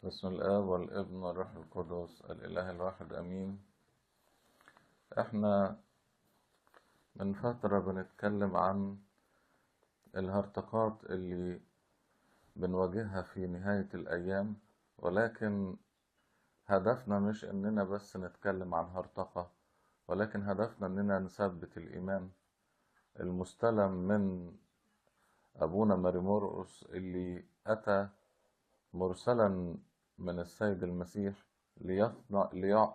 بسم الآب والابن والروح القدس الإله الواحد أمين. احنا من فترة بنتكلم عن الهرطقات اللي بنواجهها في نهاية الأيام، ولكن هدفنا مش إننا بس نتكلم عن هرطقة، ولكن هدفنا إننا نثبت الإيمان المستلم من أبونا ماريمورقس اللي أتى مرسلا من السيد المسيح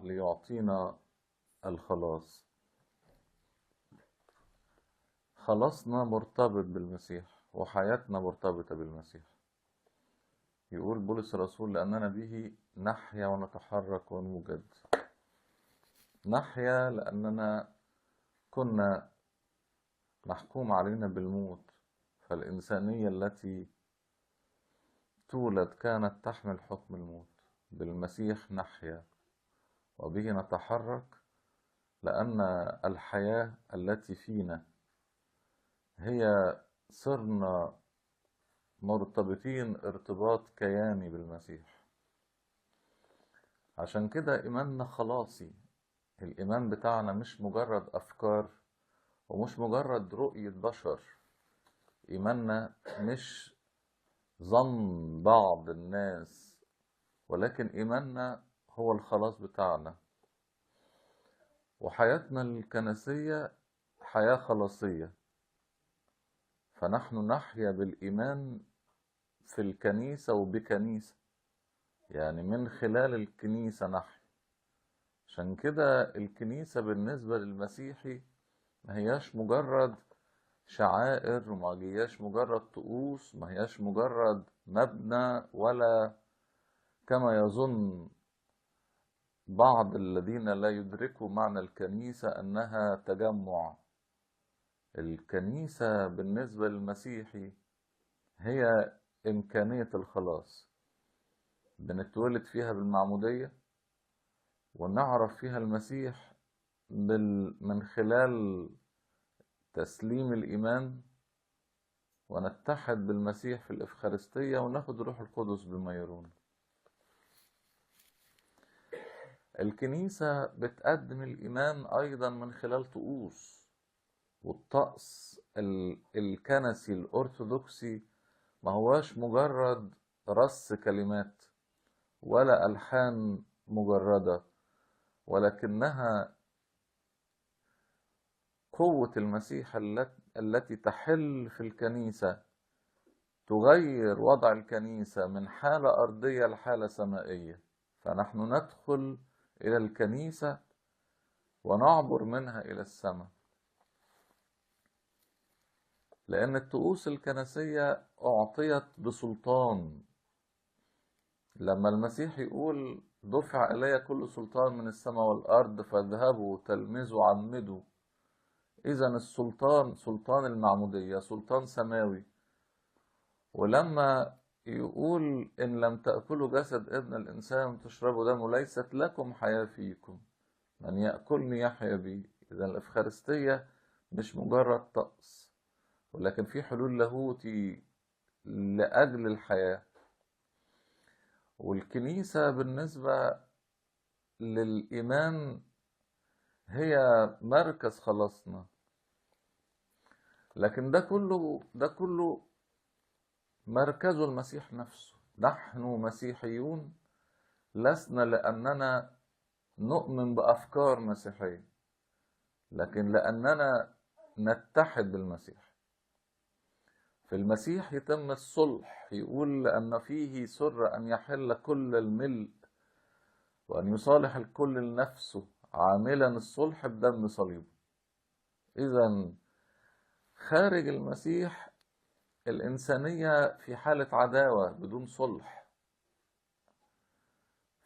ليعطينا الخلاص. خلاصنا مرتبط بالمسيح وحياتنا مرتبطة بالمسيح. يقول بولس الرسول: لأننا به نحيا ونتحرك ونوجد. نحيا لأننا كنا محكوم علينا بالموت، فالإنسانية التي تولد كانت تحمل حكم الموت. بالمسيح نحيا وبه نتحرك، لأن الحياة التي فينا هي صرنا مرتبطين ارتباط كياني بالمسيح. عشان كده إيماننا خلاصي. الإيمان بتاعنا مش مجرد أفكار ومش مجرد رؤية بشر. إيماننا مش ظن بعض الناس، ولكن إيماننا هو الخلاص بتاعنا. وحياتنا الكنسية حياة خلاصية، فنحن نحيا بالإيمان في الكنيسة وبكنيسة، يعني من خلال الكنيسة نحيا. عشان كده الكنيسة بالنسبة للمسيحي ما هياش مجرد شعائر، وما هياش مجرد طقوس، ما هياش مجرد مبنى، ولا كما يظن بعض الذين لا يدركوا معنى الكنيسة أنها تجمع. الكنيسة بالنسبة للمسيحي هي إمكانية الخلاص. بنتولد فيها بالمعمودية ونعرف فيها المسيح من خلال تسليم الإيمان، ونتحد بالمسيح في الإفخارستية وناخد روح القدس بالميرون. الكنيسة بتقدم الإيمان أيضا من خلال طقوس، والطقس الكنسي الأرثوذكسي ما هواش مجرد رص كلمات ولا ألحان مجردة، ولكنها قوة المسيح التي تحل في الكنيسة، تغير وضع الكنيسة من حالة أرضية لحالة سمائية. فنحن ندخل إلى الكنيسة ونعبر منها إلى السماء، لأن الطقوس الكنسية أعطيت بسلطان. لما المسيح يقول: دفع إلي كل سلطان من السماء والأرض، فاذهبوا تلمذوا عمدوا. إذن السلطان، سلطان المعمودية، سلطان سماوي. ولما يقول: إن لم تأكلوا جسد ابن الإنسان وتشربوا دمه ليست لكم حياة فيكم، من يأكلني يحيا بي. إذن الإفخارستية مش مجرد طقس، ولكن في حلول لاهوتي لأجل الحياة. والكنيسة بالنسبة للإيمان هي مركز خلاصنا. لكن ده كله مركزه المسيح نفسه. نحن مسيحيون لسنا لأننا نؤمن بأفكار مسيحية، لكن لأننا نتحد بالمسيح. في المسيح يتم الصلح. يقول: لأن فيه سر أن يحل كل الملء وأن يصالح الكل لنفسه، عاملا الصلح بدم صليبه. إذن خارج المسيح الإنسانية في حالة عداوة بدون صلح.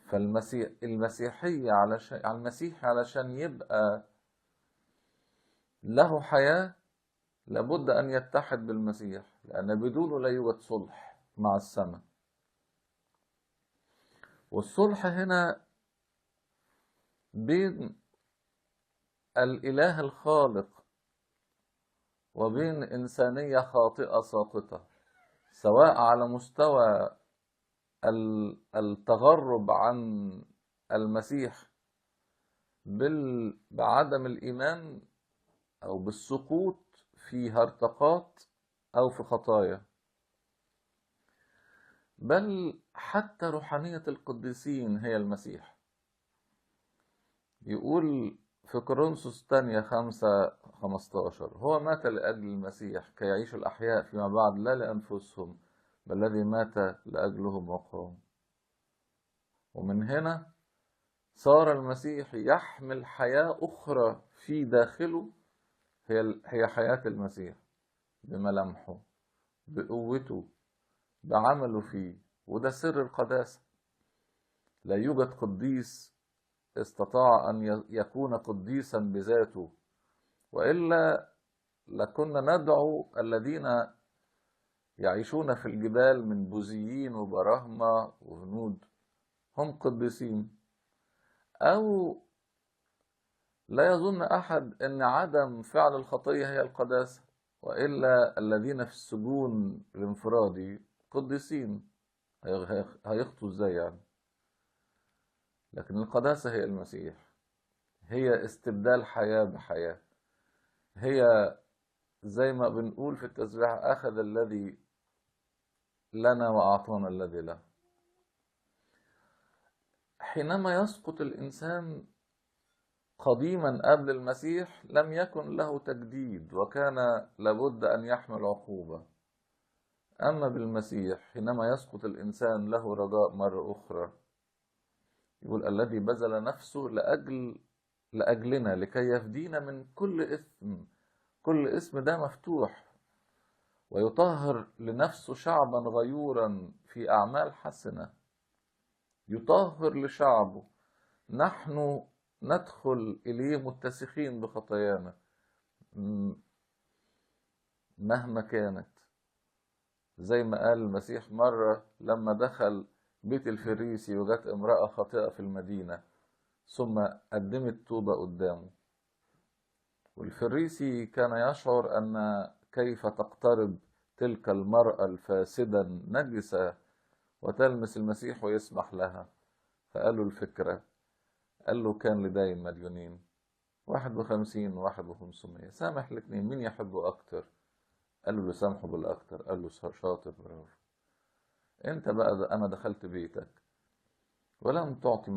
فالمسيحية المسيح علشان يبقى له حياة لابد أن يتحد بالمسيح، لأن بدونه لا يوجد صلح مع السماء. والصلح هنا بين الإله الخالق وبين إنسانية خاطئة ساقطة، سواء على مستوى التغرب عن المسيح بعدم الإيمان أو بالسقوط في هرطقات أو في خطايا، بل حتى روحانية القديسين هي المسيح. يقول في كورنثوس الثانية 5:15: هو مات لأجل المسيح كي يعيش الأحياء فيما بعد لا لأنفسهم بل الذي مات لأجلهم وقام. ومن هنا صار المسيح يحمل حياة أخرى في داخله، هي حياة المسيح، بملامحه، بقوته، بعمله فيه. وده سر القداسة. لا يوجد قديس استطاع أن يكون قديسا بذاته، وإلا لكنا ندعو الذين يعيشون في الجبال من بوذيين وبراهمة وهنود هم قديسين. أو لا يظن أحد أن عدم فعل الخطية هي القداسة، وإلا الذين في السجون الانفرادي قديسين، هيخطوا ازاي يعني؟ لكن القداسة هي المسيح، هي استبدال حياة بحياة. هي زي ما بنقول في التسبيح: أخذ الذي لنا وأعطانا الذي له. حينما يسقط الإنسان قديما قبل المسيح لم يكن له تجديد، وكان لابد أن يحمل عقوبة. أما بالمسيح حينما يسقط الإنسان له رجاء مرة أخرى. يقول: الذي بذل نفسه لأجلنا لكي يفدينا من كل إثم. كل اسم ده مفتوح، ويطهر لنفسه شعبا غيورا في أعمال حسنة. يطهر لشعبه. نحن ندخل إليه متسخين بخطايانا مهما كانت، زي ما قال المسيح مرة لما دخل بيت الفريسي وجت امرأة خاطئة في المدينة، ثم قدمت توبة قدامه. والفريسي كان يشعر أن كيف تقترب تلك المرأة الفاسدة النجسة وتلمس المسيح ويسمح لها. فقال له الفكرة، قال له: كان لدين مديونين، 51 وواحد و500، سامح الاثنين، مين يحبه أكتر؟ قال له: اللي سامحه بالأكتر. قال له: شاطر، برافو. انت بقى أنا دخلت بيتك ولم تعطي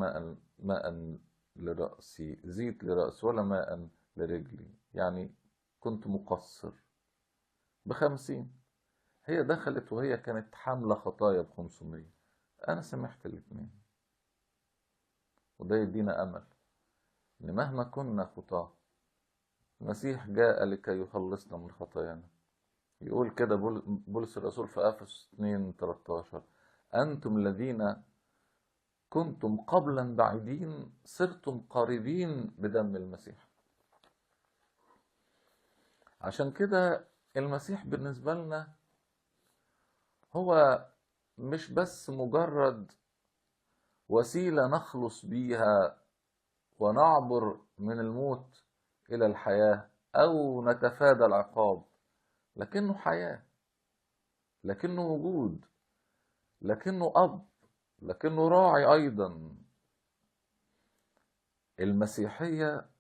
ماء لرأسي، زيت لرأسي، ولا ماء لرجلي، يعني كنت مقصر ب50. هي دخلت وهي كانت حاملة خطايا ب500، أنا سامحت الاثنين. وده يدينا أمل إن مهما كنا خطاة المسيح جاء لكي يخلصنا من خطايانا. يقول كده بولس الرسول في أفسس 2:13: أنتم الذين كنتم قبلا بعيدين صرتم قريبين بدم المسيح. عشان كده المسيح بالنسبة لنا هو مش بس مجرد وسيلة نخلص بيها ونعبر من الموت إلى الحياة أو نتفادى العقاب، لكنه حياة، لكنه وجود، لكنه أب، لكنه راعي أيضا. المسيحية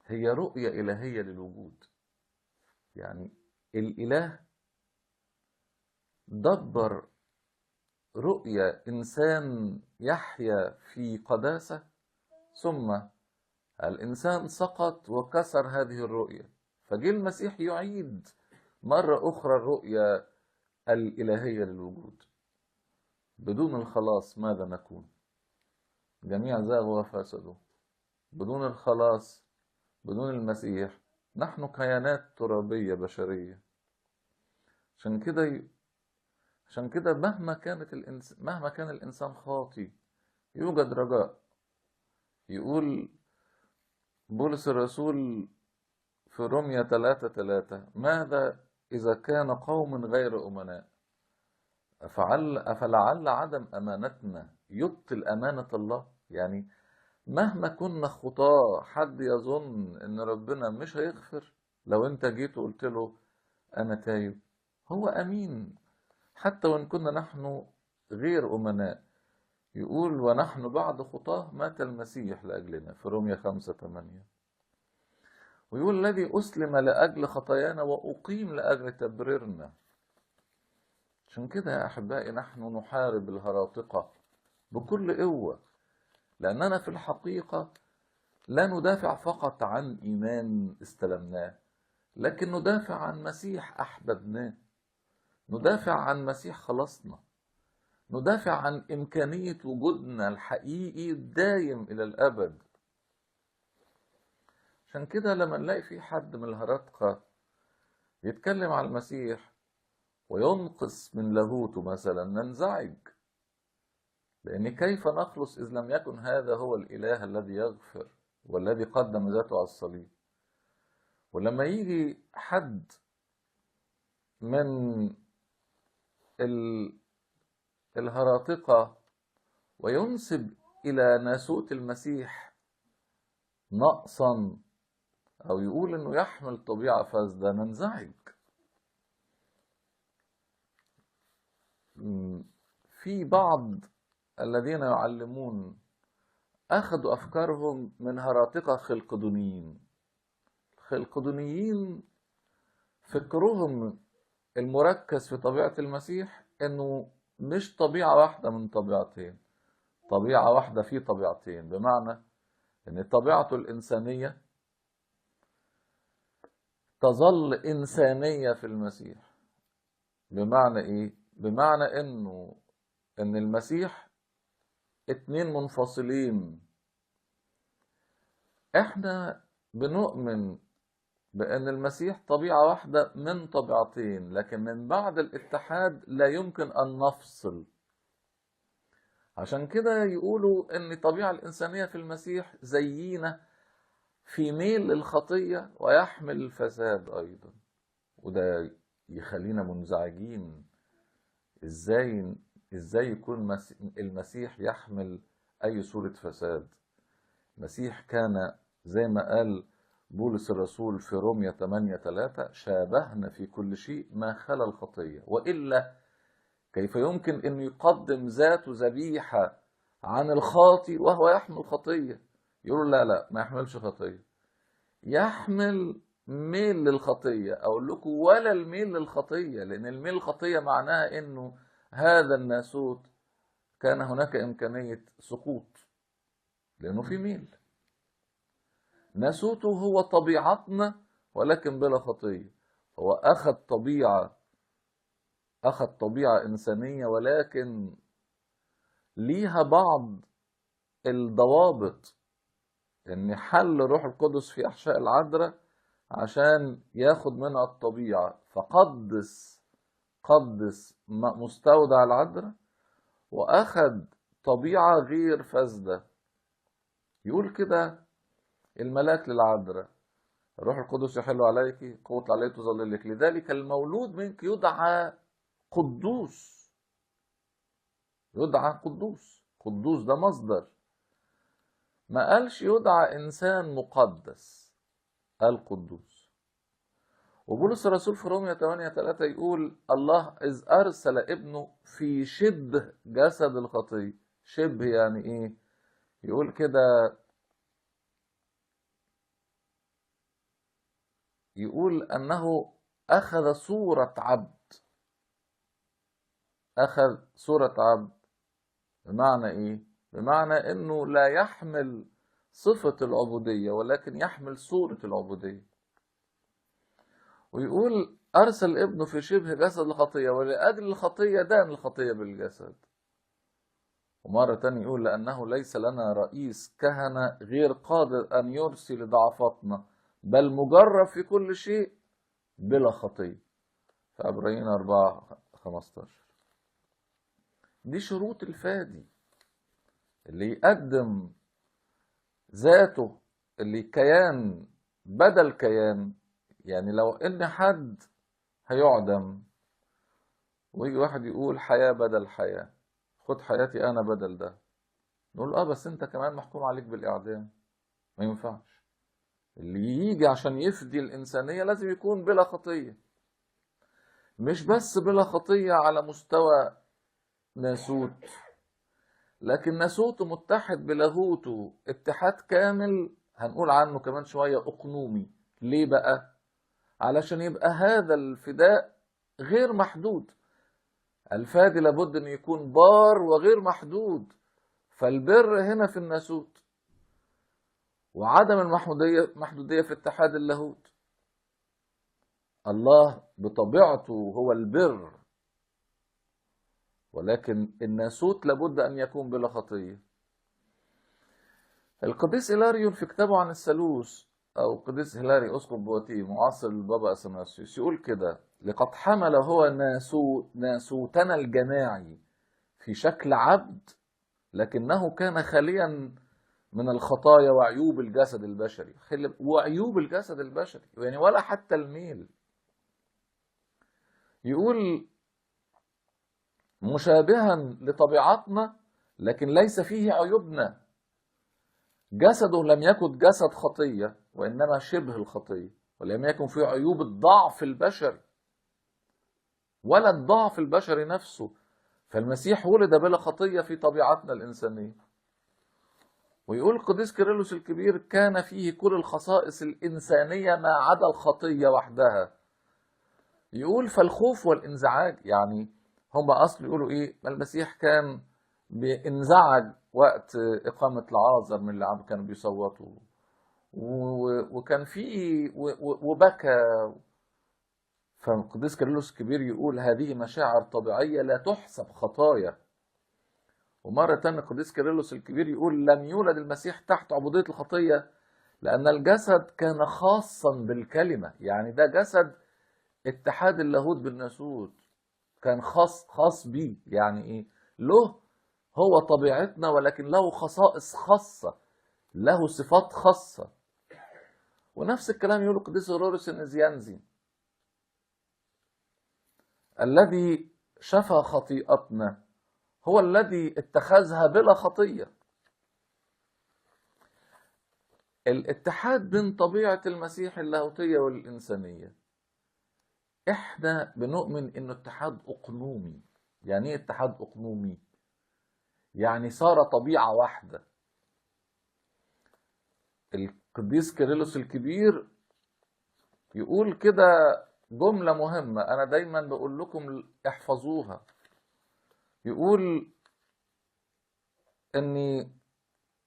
هي رؤية إلهية للوجود. يعني الإله دبر رؤية إنسان يحيا في قداسة، ثم الإنسان سقط وكسر هذه الرؤية، فجاء المسيح يعيد مرة أخرى الرؤية الإلهية للوجود. بدون الخلاص ماذا نكون؟ جميع زاغوا وفسدوا. بدون الخلاص، بدون المسيح، نحن كيانات ترابية بشرية. عشان كده مهما كان الإنسان خاطي يوجد رجاء. يقول بولس الرسول في رومية 3:3: ماذا إذا كان قوم غير أمناء؟ أفلعل عدم أمانتنا يبطل أمانة الله؟ يعني مهما كنا خطاة، حد يظن إن ربنا مش هيغفر؟ لو أنت جيت وقلت له أنا تايب، هو أمين. حتى وإن كنا نحن غير أمناء. يقول ونحن بعد خطاه مات المسيح لأجلنا في رومية 5:8. ويقول الذي أسلم لأجل خطايانا وأقيم لأجل تبريرنا. عشان كده يا أحبائي نحن نحارب الهراطقة بكل قوة، لأننا في الحقيقة لا ندافع فقط عن إيمان استلمناه، لكن ندافع عن مسيح أحببناه، ندافع عن مسيح خلصنا، ندافع عن إمكانية وجودنا الحقيقي الدايم إلى الأبد. عشان كده لما نلاقي في حد من الهراطقة يتكلم عن المسيح وينقص من لاهوته مثلا ننزعج، لأن كيف نخلص إذ لم يكن هذا هو الإله الذي يغفر والذي قدم ذاته على الصليب؟ ولما يجي حد من الهراطقة وينسب إلى ناسوت المسيح نقصا أو يقول إنه يحمل طبيعة فاسدة ننزعج. في بعض الذين يعلمون أخذوا أفكارهم من هراطقة خلقدونيين. الخلقدونيين فكرهم المركز في طبيعة المسيح إنه مش طبيعة واحدة من طبيعتين، طبيعة واحدة في طبيعتين، بمعنى إن طبيعته الإنسانية تظل إنسانية في المسيح. بمعنى إيه؟ بمعنى إن المسيح اتنين منفصلين. إحنا بنؤمن بأن المسيح طبيعة واحدة من طبيعتين، لكن من بعد الاتحاد لا يمكن أن نفصل. عشان كده يقولوا أن الطبيعة الإنسانية في المسيح زينا في ميل للخطية ويحمل الفساد أيضا. وده يخلينا منزعجين. إزاي يكون المسيح يحمل أي صورة فساد؟ المسيح كان زي ما قال بولس الرسول في رومية 8:3 شابهنا في كل شيء ما خلا الخطية، وإلا كيف يمكن أن يقدم ذاته ذبيحة عن الخاطي وهو يحمل خطية؟ يقولوا لا ما يحملش خطية، يحمل ميل للخطية. أقول لكم ولا الميل للخطية، لأن الميل للخطية معناها أنه هذا الناسوت كان هناك إمكانية سقوط، لأنه في ميل. ناسوته هو طبيعتنا ولكن بلا خطية. هو أخذ طبيعة إنسانية ولكن ليها بعض الضوابط، إن حل روح القدس في أحشاء العذراء عشان ياخد منها الطبيعة، فقدس مستودع العذراء وأخذ طبيعة غير فاسدة. يقول كده الملاك للعذراء الروح القدس يحل عليك، قوة عليه تظللك، لذلك المولود منك يدعى قدوس. يدعى قدوس. قدوس ده مصدر، ما قالش يدعى إنسان مقدس، قال قدوس. وبولس الرسول في رومية 8:3 يقول الله إذ أرسل ابنه في شبه جسد الخطية. شبه يعني إيه؟ يقول كده، يقول أنه أخذ صورة عبد. أخذ صورة عبد بمعنى إيه؟ بمعنى أنه لا يحمل صفة العبودية ولكن يحمل صورة العبودية. ويقول أرسل ابنه في شبه جسد الخطية ولأجل الخطية دان الخطية بالجسد. ومرة تانية يقول لأنه ليس لنا رئيس كهنة غير قادر أن يرسي لضعفاتنا بل مجرب في كل شيء بلا خطية، في عبرانيين 4:15. دي شروط الفادي اللي يقدم ذاته، اللي كيان بدل كيان. يعني لو ان حد هيعدم ويجي واحد يقول حياة بدل حياة، خد حياتي انا بدل ده، نقول بس انت كمان محكوم عليك بالاعدام. ما ينفعش. اللي يجي عشان يفدي الانسانية لازم يكون بلا خطية. مش بس بلا خطية على مستوى ناسوت، لكن ناسوته متحد بلاهوته اتحاد كامل، هنقول عنه كمان شوية أقنومي. ليه بقى؟ علشان يبقى هذا الفداء غير محدود. الفادي لابد أن يكون بار وغير محدود، فالبر هنا في الناسوت، وعدم المحدودية في اتحاد اللاهوت. الله بطبيعته هو البر، ولكن الناسوت لابد أن يكون بلا خطية. القديس هيلاريون في كتابه عن الثالوث، أو القديس هيلاري أسقف بواتيه معاصر البابا أثناسيوس، يقول كده: لقد حمل هو ناسوتنا الجماعي في شكل عبد، لكنه كان خاليا من الخطايا وعيوب الجسد البشري. وعيوب الجسد البشري يعني ولا حتى الميل. يقول مشابها لطبيعتنا لكن ليس فيه عيوبنا. جسده لم يكن جسد خطية، وإنما شبه الخطية، ولم يكن فيه عيوب الضعف البشري ولا الضعف البشري نفسه. فالمسيح ولد بلا خطية في طبيعتنا الإنسانية. ويقول القديس كيرلس الكبير: كان فيه كل الخصائص الإنسانية ما عدا الخطية وحدها. يقول فالخوف والانزعاج، يعني هم أصل يقولوا إيه؟ المسيح كان بينزعج وقت إقامة العازر من اللي كانوا بيصوتوا، وكان فيه وبكى. فالقديس كيرلس الكبير يقول هذه مشاعر طبيعية لا تحسب خطايا. ومرة تانية القديس كيرلس الكبير يقول لم يولد المسيح تحت عبودية الخطية، لأن الجسد كان خاصا بالكلمة. يعني ده جسد اتحاد اللاهوت بالناسوت، كان خاص بيه. يعني ايه؟ له هو طبيعتنا، ولكن له خصائص خاصة، له صفات خاصة. ونفس الكلام يقول القديس غريغوريوس النزيانزي: الذي شفى خطيئتنا هو الذي اتخذها بلا خطية. الاتحاد بين طبيعة المسيح اللاهوتية والإنسانية، احنا بنؤمن انه اتحاد اقنومي. يعني ايه اتحاد اقنومي؟ يعني صار طبيعة واحدة. القديس كيرلس الكبير يقول كده جملة مهمة أنا دايما بقول لكم احفظوها. يقول ان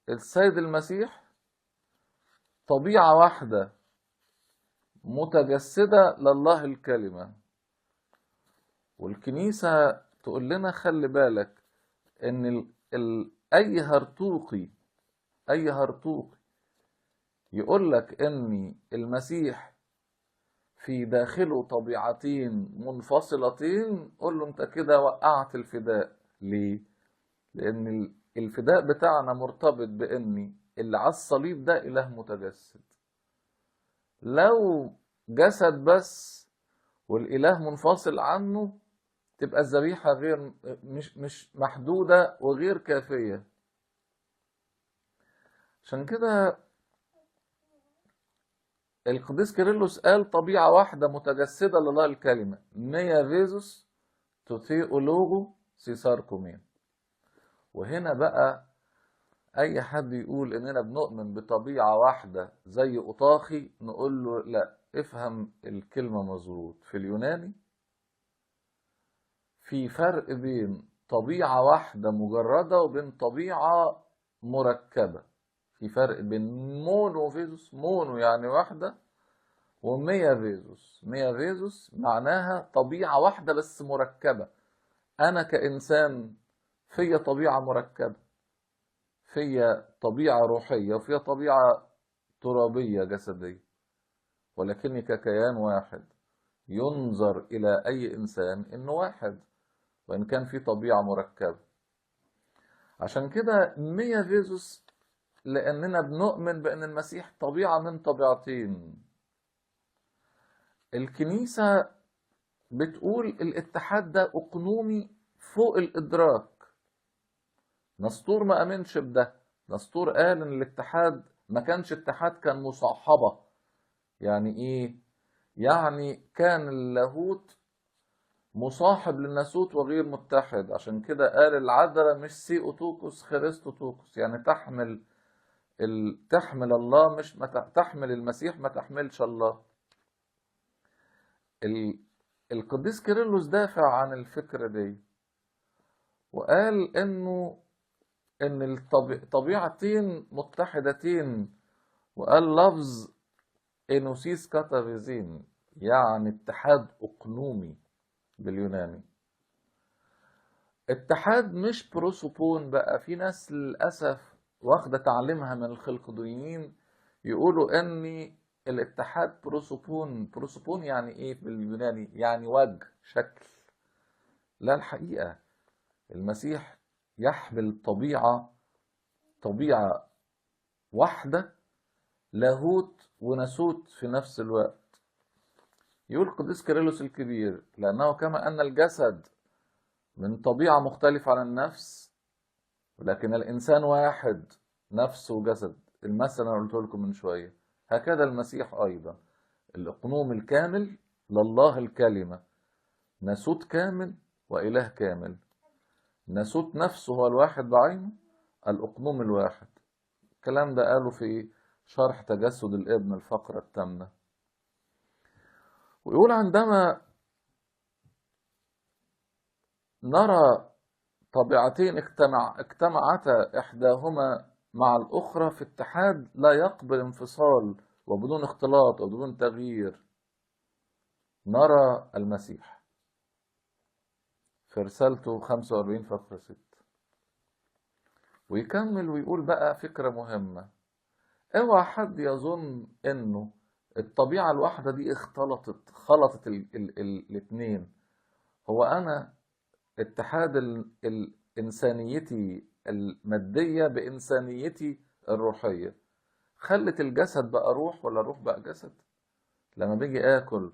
السيد المسيح طبيعة واحدة متجسدة لله الكلمة. والكنيسة تقول لنا خلي بالك ان اي هرطوقي يقول لك ان المسيح في داخله طبيعتين منفصلتين، قول له انت كده وقعت الفداء. ليه؟ لان الفداء بتاعنا مرتبط بان اللي على الصليب ده اله متجسد. لو جسد بس والاله منفصل عنه تبقى الذبيحة غير مش محدودة وغير كافية. عشان كده القديس كيرلس قال طبيعة واحدة متجسدة لله الكلمة، ميا فيزوس توثيولوجو سيساركومين. وهنا بقى أي حد يقول إننا بنؤمن بطبيعة واحدة زي أوطاخي نقول له لا، افهم الكلمة مظبوط. في اليوناني في فرق بين طبيعة واحدة مجردة وبين طبيعة مركبة. في فرق بين مونو فيزوس، مونو يعني واحدة، وميا فيزوس. ميا فيزوس معناها طبيعة واحدة بس مركبة. أنا كإنسان فيا طبيعة مركبة، فيا طبيعة روحية وفيا طبيعة ترابية جسدية، ولكني ككيان واحد ينظر إلى أي إنسان إنه واحد وإن كان في طبيعة مركبة. عشان كده ميا فيزوس، لأننا بنؤمن بأن المسيح طبيعة من طبيعتين. الكنيسة بتقول الاتحاد ده أقنومي فوق الإدراك. نسطور ما أمنش بده. نسطور قال إن الاتحاد ما كانش اتحاد، كان مصاحبة. يعني إيه؟ يعني كان اللاهوت مصاحب للناسوت وغير متحد. عشان كده قال العذراء مش سيوتوكوس خريستوتوكوس، يعني تحمل الله، مش تحمل المسيح، ما تحملش الله. القديس كيرلس دافع عن الفكرة دي، وقال ان الطبيعتين متحدتين، وقال لفظ انوسيس كاتافيزين، يعني اتحاد اقنومي باليوناني. اتحاد مش بروسوبون بقى. في ناس للأسف واخدة تعليمها من الخلقدونيين، يقولوا ان الاتحاد بروسوبون. بروسوبون يعني ايه باليوناني؟ يعني وجه، شكل. لا، الحقيقة المسيح يحمل طبيعة واحدة، لاهوت وناسوت في نفس الوقت. يقول القديس كيرلس الكبير: لأنه كما أن الجسد من طبيعة مختلفة عن النفس، ولكن الإنسان واحد، نفس وجسد، المثل أنا قلت لكم من شوية، هكذا المسيح أيضا الإقنوم الكامل لله الكلمة، ناسوت كامل وإله كامل. ناسوت نفسه هو الواحد بعينه، الإقنوم الواحد. الكلام ده قاله في شرح تجسد الابن الفقرة الثامنة. ويقول: عندما نرى طبيعتين اجتمعتا إحداهما مع الأخرى في اتحاد لا يقبل انفصال وبدون اختلاط وبدون تغيير، نرى المسيح. في رسالته 45 فقرة 6. ويكمل ويقول بقى فكرة مهمة: اوعى حد يظن انه الطبيعة الواحدة دي خلطت الاتنين. هو انا اتحاد إنسانيتي المادية بإنسانيتي الروحية خلت الجسد بقى روح ولا الروح بقى جسد. لما بيجي آكل،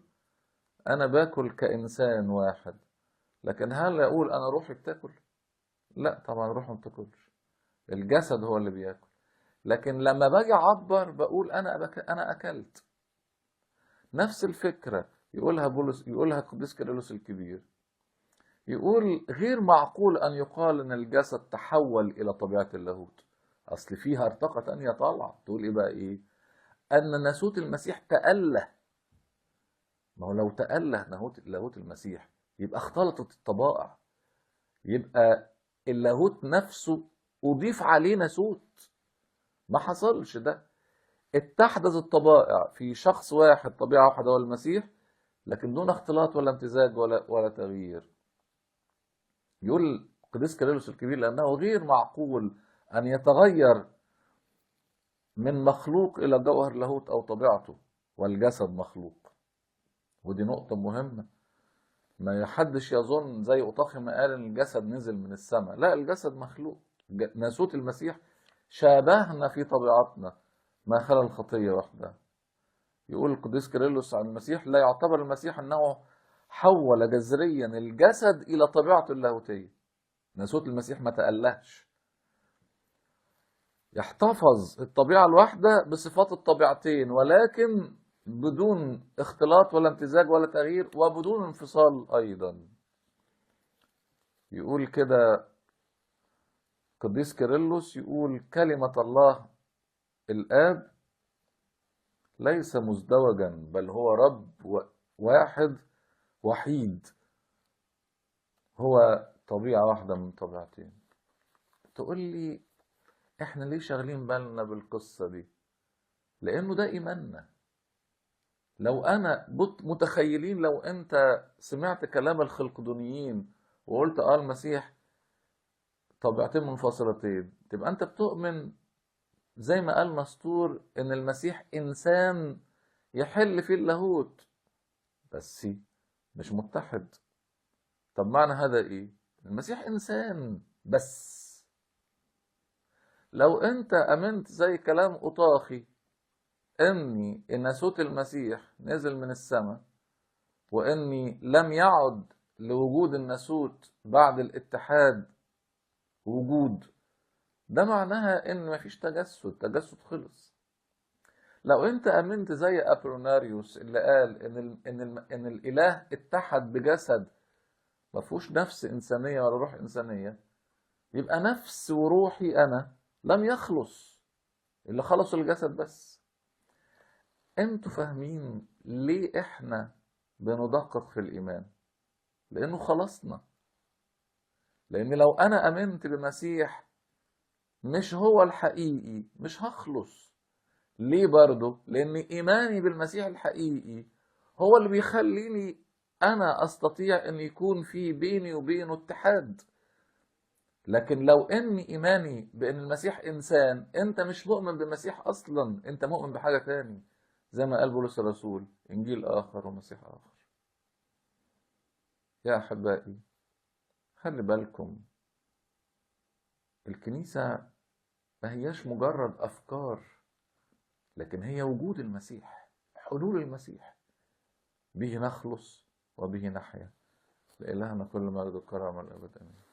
أنا باكل كإنسان واحد، لكن هل أقول أنا روحي بتاكل؟ لا طبعا، روحي ما بتاكلش، الجسد هو اللي بياكل. لكن لما باجي أعبر بقول أنا أكلت. نفس الفكرة يقولها القديس كيرلس الكبير. يقول: غير معقول أن يقال أن الجسد تحول إلى طبيعة اللاهوت. أصل فيها ارتقى تانية طالعة. تقول إيه بقى؟ إيه؟ أن ناسوت المسيح تأله. ما هو لو تأله لاهوت المسيح يبقى اختلطت الطبائع، يبقى اللاهوت نفسه أضيف عليه ناسوت. ما حصلش ده. اتحدت الطبائع في شخص واحد، طبيعة واحدة هو المسيح، لكن دون اختلاط ولا امتزاج ولا تغيير. يقول القديس كيرلس الكبير: لأنه غير معقول أن يتغير من مخلوق إلى جوهر لاهوت أو طبيعته، والجسد مخلوق. ودي نقطة مهمة. ما يحدش يظن زي أوطاخي ما قال إن الجسد نزل من السماء. لا، الجسد مخلوق. ناسوت المسيح شابهنا في طبيعتنا ما خلا الخطية وحدها. يقول القديس كيرلس عن المسيح: لا يعتبر المسيح أنه حول جذريا الجسد إلى طبيعته اللاهوتية. ناسوت المسيح ما تألهش، يحتفظ الطبيعة الواحدة بصفات الطبيعتين، ولكن بدون اختلاط ولا امتزاج ولا تغيير وبدون انفصال أيضا. يقول كده قديس كيرلس، يقول: كلمة الله الآب ليس مزدوجا، بل هو رب واحد وحيد، هو طبيعة واحدة من طبيعتين. تقول لي احنا ليه شاغلين بالنا بالقصة دي؟ لأنه ده إيماننا. لو أنا متخيلين لو أنت سمعت كلام الخلقدونيين وقلت المسيح طبيعتين منفصلتين، تبقى أنت بتؤمن زي ما قال نسطور إن المسيح إنسان يحل فيه اللاهوت بس مش متحد. طب معنى هذا إيه؟ المسيح إنسان بس. لو أنت أمنت زي كلام أوطاخي إني ناسوت المسيح نزل من السماء، وإني لم يعد لوجود الناسوت بعد الاتحاد وجود، ده معناها إن مفيش تجسد خلص. لو أنت أمنت زي أبروناريوس اللي قال إن الإله اتحد بجسد ما فيهوش نفس إنسانية ولا روح إنسانية، يبقى نفس وروحي أنا لم يخلص، اللي خلصوا الجسد بس. انتوا فاهمين ليه احنا بندقق في الإيمان؟ لأنه خلصنا. لأن لو أنا أمنت بمسيح مش هو الحقيقي مش هخلص. ليه برضه؟ لأن إيماني بالمسيح الحقيقي هو اللي بيخليني أنا أستطيع أن يكون في بيني وبينه اتحاد. لكن لو إني إيماني بأن المسيح إنسان، أنت مش مؤمن بالمسيح أصلا، أنت مؤمن بحاجة تاني، زي ما قال بولس الرسول: إنجيل آخر ومسيح آخر. يا أحبائي، خلي بالكم، الكنيسة ما هياش مجرد أفكار، لكن هي وجود المسيح، حلول المسيح. به نخلص وبه نحيا. لإلهنا كل مجد وكرامة الأبد، آمين.